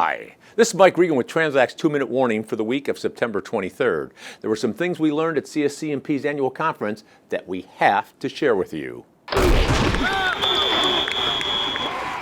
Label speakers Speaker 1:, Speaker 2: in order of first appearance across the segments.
Speaker 1: Hi, this is Mike Regan with Transact's 2-minute warning for the week of September 23rd. There were some things we learned at CSCMP's annual conference that we have to share with you.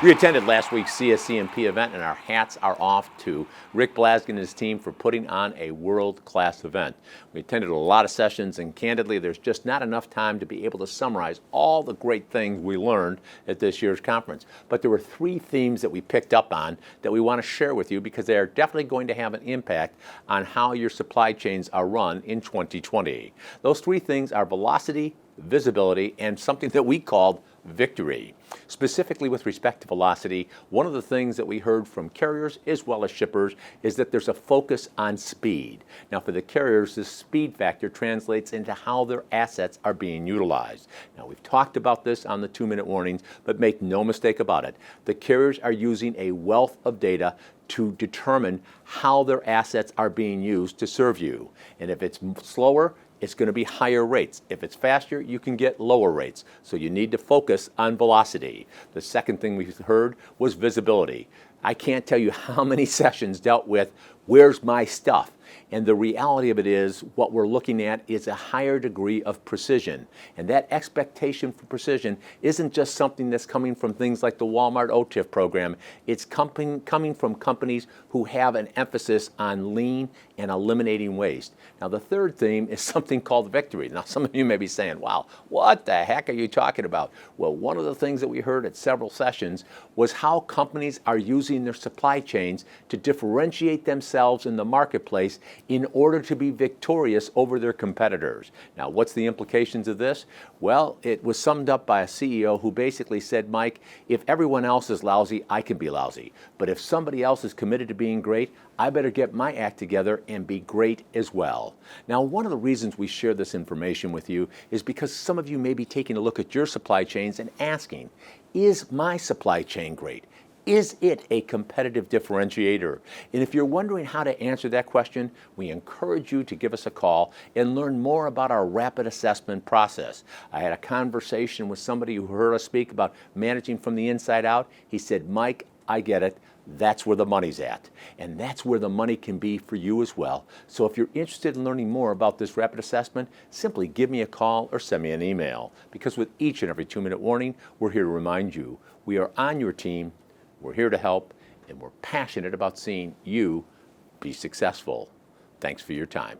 Speaker 1: We attended last week's CSCMP event, and our hats are off to Rick Blaskin and his team for putting on a world-class event. We attended a lot of sessions, and candidly, there's just not enough time to be able to summarize all the great things we learned at this year's conference. But there were 3 themes that we picked up on that we want to share with you because they are definitely going to have an impact on how your supply chains are run in 2020. Those 3 things are velocity, visibility, and something that we called victory. Specifically with respect to velocity, one of the things that we heard from carriers as well as shippers is that there's a focus on speed. Now for the carriers, this speed factor translates into how their assets are being utilized. Now we've talked about this on the 2-minute warnings, but make no mistake about it. The carriers are using a wealth of data to determine how their assets are being used to serve you. And if it's slower, it's going to be higher rates. If it's faster, you can get lower rates. So you need to focus on velocity. The second thing we heard was visibility. I can't tell you how many sessions dealt with where's my stuff. And the reality of it is what we're looking at is a higher degree of precision. And that expectation for precision isn't just something that's coming from things like the Walmart OTIF program. It's coming from companies who have an emphasis on lean and eliminating waste. Now the third theme is something called victory. Now some of you may be saying, wow, what the heck are you talking about? Well, one of the things that we heard at several sessions was how companies are using their supply chains to differentiate themselves in the marketplace in order to be victorious over their competitors. Now, what's the implications of this? Well, it was summed up by a CEO who basically said, Mike, if everyone else is lousy, I can be lousy. But if somebody else is committed to being great, I better get my act together and be great as well. Now, one of the reasons we share this information with you is because some of you may be taking a look at your supply chains and asking, is my supply chain great? Is it a competitive differentiator? And if you're wondering how to answer that question, we encourage you to give us a call and learn more about our rapid assessment process. I had a conversation with somebody who heard us speak about managing from the inside out. He said, Mike, I get it. That's where the money's at. And that's where the money can be for you as well. So if you're interested in learning more about this rapid assessment, simply give me a call or send me an email. Because with each and every 2-minute warning, we're here to remind you we are on your team. We're here to help, and we're passionate about seeing you be successful. Thanks for your time.